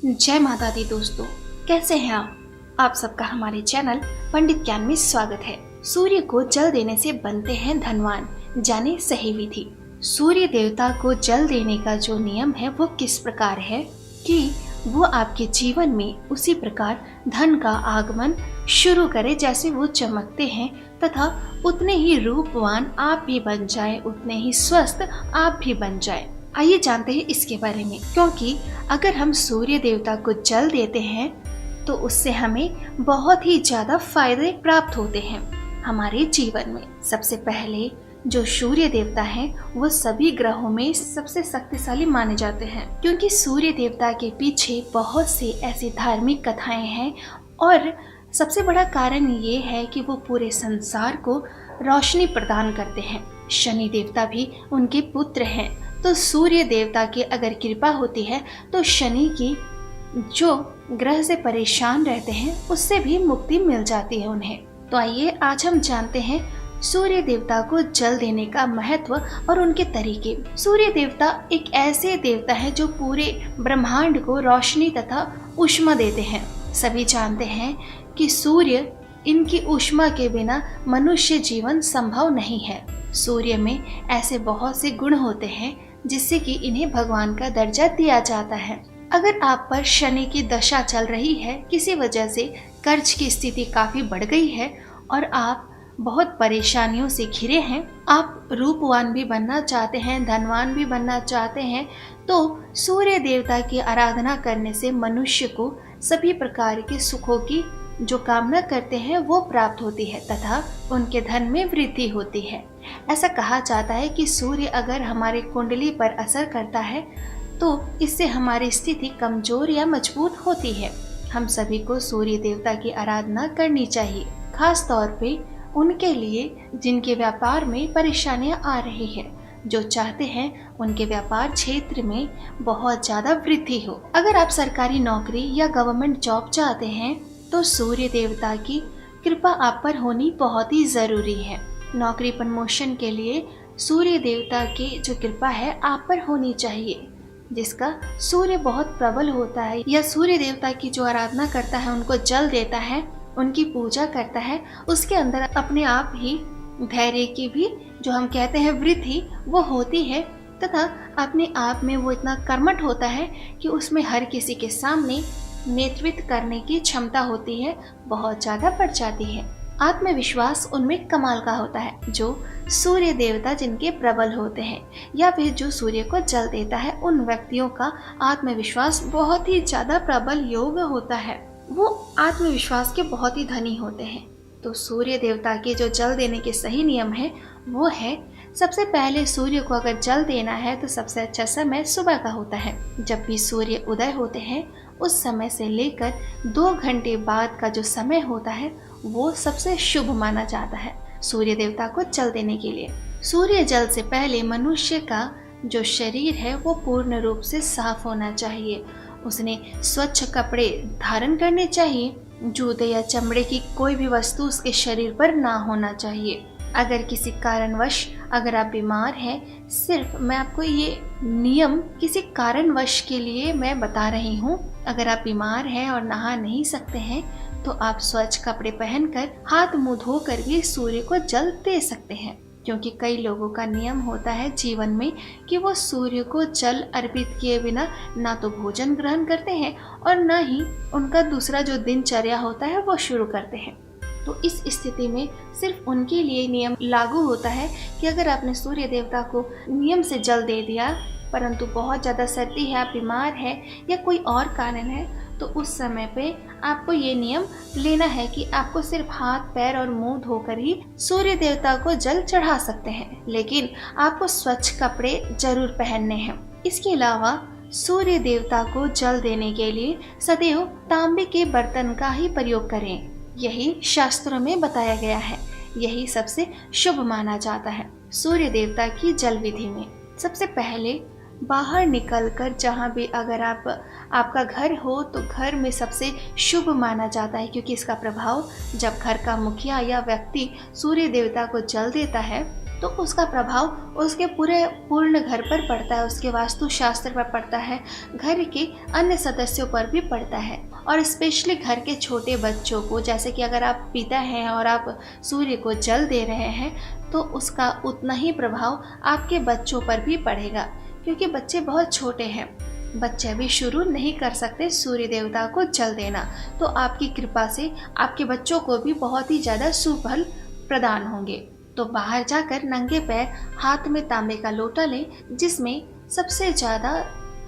जय माता दी दोस्तों, कैसे हैं आप सबका हमारे चैनल पंडित ज्ञान में स्वागत है। सूर्य को जल देने से बनते हैं धनवान, जाने सही विधि। सूर्य देवता को जल देने का जो नियम है वो किस प्रकार है कि वो आपके जीवन में उसी प्रकार धन का आगमन शुरू करे जैसे वो चमकते हैं, तथा उतने ही रूपवान आप भी बन जाए, उतने ही स्वस्थ आप भी बन जाए। आइए जानते हैं इसके बारे में, क्योंकि अगर हम सूर्य देवता को जल देते हैं तो उससे हमें बहुत ही ज्यादा फायदे प्राप्त होते हैं हमारे जीवन में। सबसे पहले जो सूर्य देवता है वो सभी ग्रहों में सबसे शक्तिशाली माने जाते हैं, क्योंकि सूर्य देवता के पीछे बहुत सी ऐसी धार्मिक कथाएं हैं और सबसे बड़ा कारण ये है कि वो पूरे संसार को रोशनी प्रदान करते हैं। शनि देवता भी उनके पुत्र हैं, तो सूर्य देवता की अगर कृपा होती है तो शनि की जो ग्रह से परेशान रहते हैं उससे भी मुक्ति मिल जाती है उन्हें। तो आइए आज हम जानते हैं सूर्य देवता को जल देने का महत्व और उनके तरीके। सूर्य देवता एक ऐसे देवता है जो पूरे ब्रह्मांड को रोशनी तथा ऊष्मा देते हैं। सभी जानते हैं कि सूर्य, इनकी ऊष्मा के बिना मनुष्य जीवन संभव नहीं है। सूर्य में ऐसे बहुत से गुण होते हैं जिससे कि इन्हें भगवान का दर्जा दिया जाता है। अगर आप पर शनि की दशा चल रही है, किसी वजह से कर्ज की स्थिति काफी बढ़ गई है और आप बहुत परेशानियों से घिरे हैं, आप रूपवान भी बनना चाहते हैं, धनवान भी बनना चाहते हैं, तो सूर्य देवता की आराधना करने से मनुष्य को सभी प्रकार के सुखों की जो कामना करते हैं वो प्राप्त होती है तथा उनके धन में वृद्धि होती है। ऐसा कहा जाता है कि सूर्य अगर हमारे कुंडली पर असर करता है तो इससे हमारी स्थिति कमजोर या मजबूत होती है। हम सभी को सूर्य देवता की आराधना करनी चाहिए, खास तौर पे उनके लिए जिनके व्यापार में परेशानियां आ रही है, जो चाहते हैं उनके व्यापार क्षेत्र में बहुत ज्यादा वृद्धि हो। अगर आप सरकारी नौकरी या गवर्नमेंट जॉब चाहते हैं तो सूर्य देवता की कृपा आप पर होनी बहुत ही जरूरी है। नौकरी प्रमोशन के लिए सूर्य देवता की जो कृपा है आप पर होनी चाहिए, जिसका सूर्य बहुत प्रबल होता है या सूर्य देवता की जो आराधना करता है, उनको जल देता है, उनकी पूजा करता है, उसके अंदर अपने आप ही धैर्य की भी जो हम कहते हैं वृद्धि वो होती है तथा अपने आप में वो इतना कर्मठ होता है कि उसमें हर किसी के सामने नेतृत्व करने की क्षमता होती है, बहुत ज्यादा बढ़ जाती है। आत्मविश्वास उनमें कमाल का होता है। जो सूर्य देवता जिनके प्रबल होते हैं या फिर जो सूर्य को जल देता है, उन व्यक्तियों का आत्मविश्वास बहुत ही ज्यादा प्रबल योग होता है। वो आत्मविश्वास के बहुत ही धनी होते हैं। तो सूर्य देवता के जो जल देने के सही नियम है वो है, सबसे पहले सूर्य को अगर जल देना है तो सबसे अच्छा समय सुबह का होता है। जब भी सूर्य उदय होते हैं उस समय से लेकर 2 घंटे बाद का जो समय होता है वो सबसे शुभ माना जाता है सूर्य देवता को जल देने के लिए। सूर्य जल से पहले मनुष्य का जो शरीर है वो पूर्ण रूप से साफ होना चाहिए। उसने स्वच्छ कपड़े धारण करने चाहिए। जूते या चमड़े की कोई भी वस्तु उसके शरीर पर ना होना चाहिए। अगर किसी कारणवश अगर आप बीमार हैं, सिर्फ मैं आपको ये नियम किसी कारणवश के लिए मैं बता रही हूँ। अगर आप बीमार हैं और नहा नहीं सकते हैं तो आप स्वच्छ कपड़े पहनकर हाथ मुंह धोकर भी सूर्य को जल दे सकते हैं, क्योंकि कई लोगों का नियम होता है जीवन में कि वो सूर्य को जल अर्पित किए बिना ना तो भोजन ग्रहण करते हैं और ना ही उनका दूसरा जो दिनचर्या होता है वो शुरू करते हैं। तो इस स्थिति में सिर्फ उनके लिए नियम लागू होता है कि अगर आपने सूर्य देवता को नियम से जल दे दिया, परंतु बहुत ज़्यादा सर्दी है, आप बीमार है या कोई और कारण है, तो उस समय पे आपको ये नियम लेना है कि आपको सिर्फ हाथ पैर और मुंह धोकर ही सूर्य देवता को जल चढ़ा सकते हैं, लेकिन आपको स्वच्छ कपड़े जरूर पहनने हैं। इसके अलावा सूर्य देवता को जल देने के लिए सदैव तांबे के बर्तन का ही प्रयोग करें। यही शास्त्रों में बताया गया है, यही सबसे शुभ माना जाता है। सूर्य देवता की जल विधि में सबसे पहले बाहर निकलकर जहाँ भी अगर आपका घर हो तो घर में सबसे शुभ माना जाता है, क्योंकि इसका प्रभाव जब घर का मुखिया या व्यक्ति सूर्य देवता को जल देता है तो उसका प्रभाव उसके पूर्ण घर पर पड़ता है, उसके वास्तुशास्त्र पर पड़ता है, घर के अन्य सदस्यों पर भी पड़ता है। और स्पेशली घर के छोटे बच्चों को, जैसे कि अगर आप पिता हैं और आप सूर्य को जल दे रहे हैं तो उसका उतना ही प्रभाव आपके बच्चों पर भी पड़ेगा, क्योंकि बच्चे बहुत छोटे हैं, बच्चे अभी शुरू नहीं कर सकते सूर्य देवता को जल देना। तो आपकी कृपा से आपके बच्चों को भी बहुत ही ज़्यादा सुफल प्रदान होंगे। तो बाहर जाकर नंगे पैर हाथ में तांबे का लोटा लें, जिसमें सबसे ज़्यादा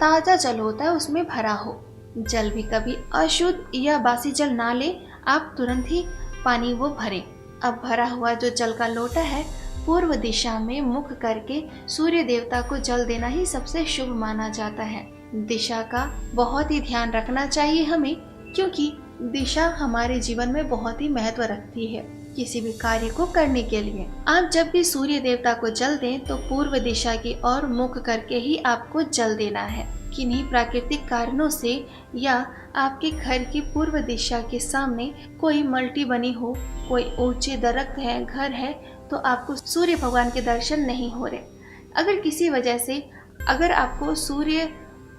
ताज़ा जल होता है उसमें भरा हो। जल भी कभी अशुद्ध या बासी जल ना लें, आप तुरंत ही पानी वो भरें। अब भरा हुआ जो जल का लोटा है, पूर्व दिशा में मुख करके सूर्य देवता को जल देना ही सबसे शुभ माना जाता है। दिशा का बहुत ही ध्यान रखना चाहिए हमें, क्योंकि दिशा हमारे जीवन में बहुत ही महत्व रखती है किसी भी कार्य को करने के लिए। आप जब भी सूर्य देवता को जल दें तो पूर्व दिशा की ओर मुख करके ही आपको जल देना है। किन्हीं प्राकृतिक कारणों से या आपके घर की पूर्व दिशा के सामने कोई मल्टी बनी हो, कोई ऊंचे दरख्त है, घर है, तो आपको सूर्य भगवान के दर्शन नहीं हो रहे। अगर किसी वजह से अगर आपको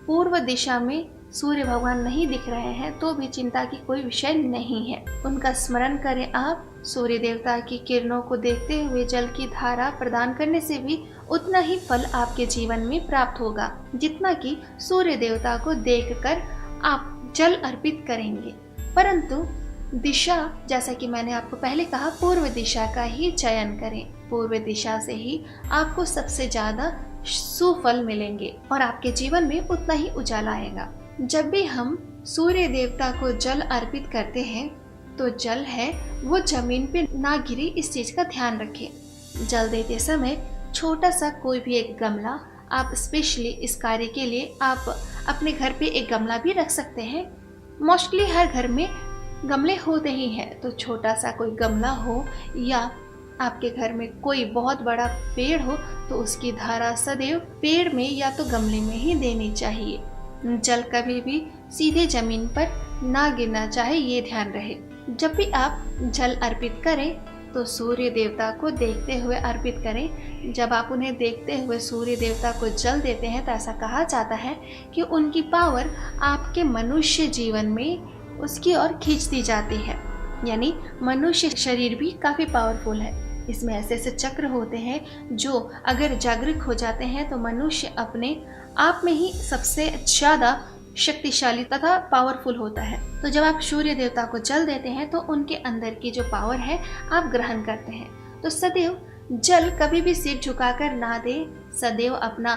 पूर्व दिशा में सूर्य भगवान नहीं दिख रहे हैं तो भी चिंता की कोई विषय नहीं है। उनका स्मरण करें आप। सूर्य देवता की किरणों को देखते हुए जल की धारा प्रदान करने से भी उतना ही फल आपके जीवन में प्राप्त होगा जितना कि सूर्य देवता को देखकर आप जल अर्पित करेंगे। परंतु दिशा, जैसा कि मैंने आपको पहले कहा, पूर्व दिशा का ही चयन करें। पूर्व दिशा से ही आपको सबसे ज्यादा सुफल मिलेंगे और आपके जीवन में उतना ही उजाला आएगा। जब भी हम सूर्य देवता को जल अर्पित करते हैं तो जल है वो जमीन पे ना गिरे, इस चीज का ध्यान रखें। जल देते समय छोटा सा कोई भी एक गमला, आप स्पेशली इस कार्य के लिए आप अपने घर पे एक गमला भी रख सकते हैं। मोस्टली हर घर में गमले होते ही हैं, तो छोटा सा कोई गमला हो या आपके घर में कोई बहुत बड़ा पेड़ हो तो उसकी धारा सदैव पेड़ में या तो गमले में ही देनी चाहिए। जल कभी भी सीधे जमीन पर ना गिरना चाहिए, ये ध्यान रहे। जब भी आप जल अर्पित करें तो सूर्य देवता को देखते हुए अर्पित करें। जब आप उन्हें देखते हुए सूर्य देवता को जल देते हैं तो ऐसा कहा जाता है कि उनकी पावर आपके मनुष्य जीवन में उसकी ओर खींचती जाती है। यानी मनुष्य शरीर भी काफ़ी पावरफुल है। इसमें ऐसे ऐसे चक्र होते हैं जो अगर जागरूक हो जाते हैं तो मनुष्य अपने आप में ही सबसे ज़्यादा शक्तिशाली तथा पावरफुल होता है। तो जब आप सूर्य देवता को जल देते हैं तो उनके अंदर की जो पावर है आप ग्रहण करते हैं। तो सदैव जल कभी भी सिर झुकाकर ना दे, सदैव अपना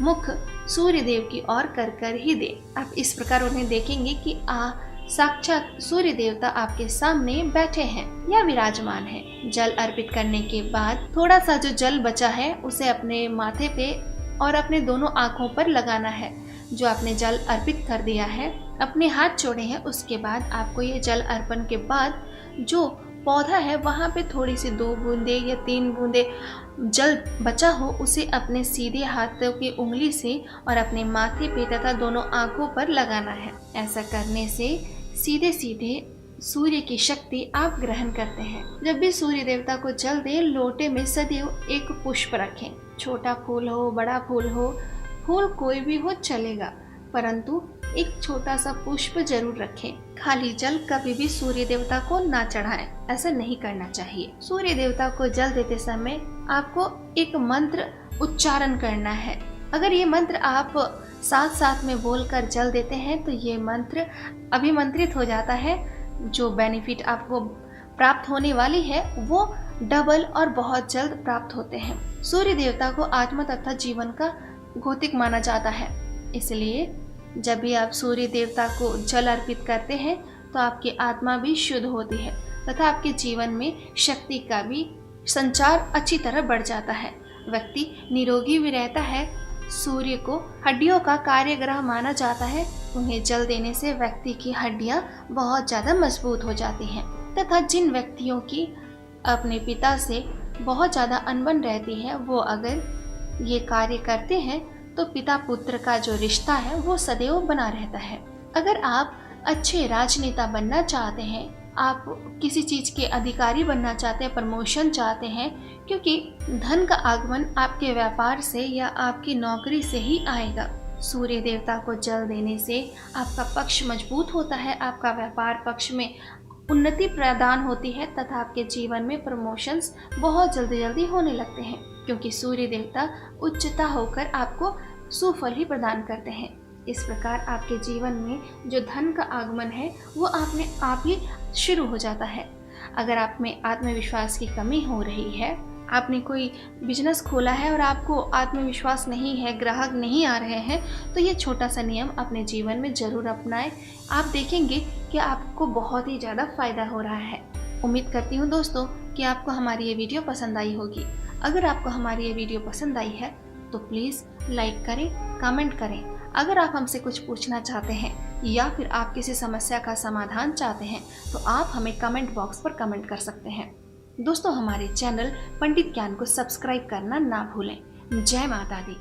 मुख सूर्य देव की ओर कर ही दे। आप इस प्रकार उन्हें देखेंगे कि साक्षात सूर्य देवता आपके सामने बैठे हैं या विराजमान हैं। जल अर्पित करने के बाद थोड़ा सा जो जल बचा है उसे अपने माथे पे और अपने दोनों आंखों पर लगाना है। जो आपने जल अर्पित कर दिया है, अपने हाथ जोड़े हैं, उसके बाद आपको ये जल अर्पण के बाद जो पौधा है वहाँ पे थोड़ी सी 2 बूंदे या 3 बूंदे जल बचा हो उसे अपने सीधे हाथों की उंगली से और अपने माथे पे तथा दोनों आंखों पर लगाना है। ऐसा करने से सीधे सीधे सूर्य की शक्ति आप ग्रहण करते हैं। जब भी सूर्य देवता को जल दें, लोटे में सदैव एक पुष्प रखें। छोटा फूल हो, बड़ा फूल हो, फूल कोई भी हो चलेगा, परंतु एक छोटा सा पुष्प जरूर रखें। खाली जल कभी भी सूर्य देवता को ना चढ़ाएं, ऐसा नहीं करना चाहिए। सूर्य देवता को जल देते समय आपको एक मंत्र उच्चारण करना है। अगर ये मंत्र आप साथ साथ में बोलकर जल देते हैं तो ये मंत्र अभिमंत्रित हो जाता है। जो बेनिफिट आपको प्राप्त होने वाली है वो डबल और बहुत जल्द प्राप्त होते हैं। सूर्य देवता को आत्मा तथा जीवन का घोतिक माना जाता है, इसलिए जब भी आप सूर्य देवता को जल अर्पित करते हैं तो आपकी आत्मा भी शुद्ध होती है तथा आपके जीवन में शक्ति का भी संचार अच्छी तरह बढ़ जाता है। व्यक्ति निरोगी भी रहता है। सूर्य को हड्डियों का कार्यग्रह माना जाता है। उन्हें जल देने से व्यक्ति की हड्डियां बहुत ज़्यादा मजबूत हो जाती हैं तथा जिन व्यक्तियों की अपने पिता से बहुत ज़्यादा अनबन रहती है, वो अगर ये कार्य करते हैं तो पिता पुत्र का जो रिश्ता है वो सदैव बना रहता है। अगर आप अच्छे राजनेता बनना चाहते हैं आप किसी चीज़ के अधिकारी बनना चाहते हैं, प्रमोशन चाहते हैं, क्योंकि धन का आगमन आपके व्यापार से या आपकी नौकरी से ही आएगा। सूर्य देवता को जल देने से आपका पक्ष मजबूत होता है, आपका व्यापार पक्ष में उन्नति प्रदान होती है तथा आपके जीवन में प्रमोशंस बहुत जल्दी जल्दी होने लगते हैं, क्योंकि सूर्य देवता उच्चता होकर आपको सुफल ही प्रदान करते हैं। इस प्रकार आपके जीवन में जो धन का आगमन है वो अपने आप ही शुरू हो जाता है। अगर आप में आत्मविश्वास की कमी हो रही है, आपने कोई बिजनेस खोला है और आपको आत्मविश्वास नहीं है, ग्राहक नहीं आ रहे हैं, तो ये छोटा सा नियम अपने जीवन में ज़रूर अपनाएं। आप देखेंगे कि आपको बहुत ही ज़्यादा फ़ायदा हो रहा है। उम्मीद करती हूँ दोस्तों कि आपको हमारी ये वीडियो पसंद आई होगी। अगर आपको हमारी ये वीडियो पसंद आई है तो प्लीज़ लाइक करें, कमेंट करें। अगर आप हमसे कुछ पूछना चाहते हैं या फिर आप किसी समस्या का समाधान चाहते हैं तो आप हमें कमेंट बॉक्स पर कमेंट कर सकते हैं। दोस्तों, हमारे चैनल पंडित ज्ञान को सब्सक्राइब करना ना भूलें। जय माता दी।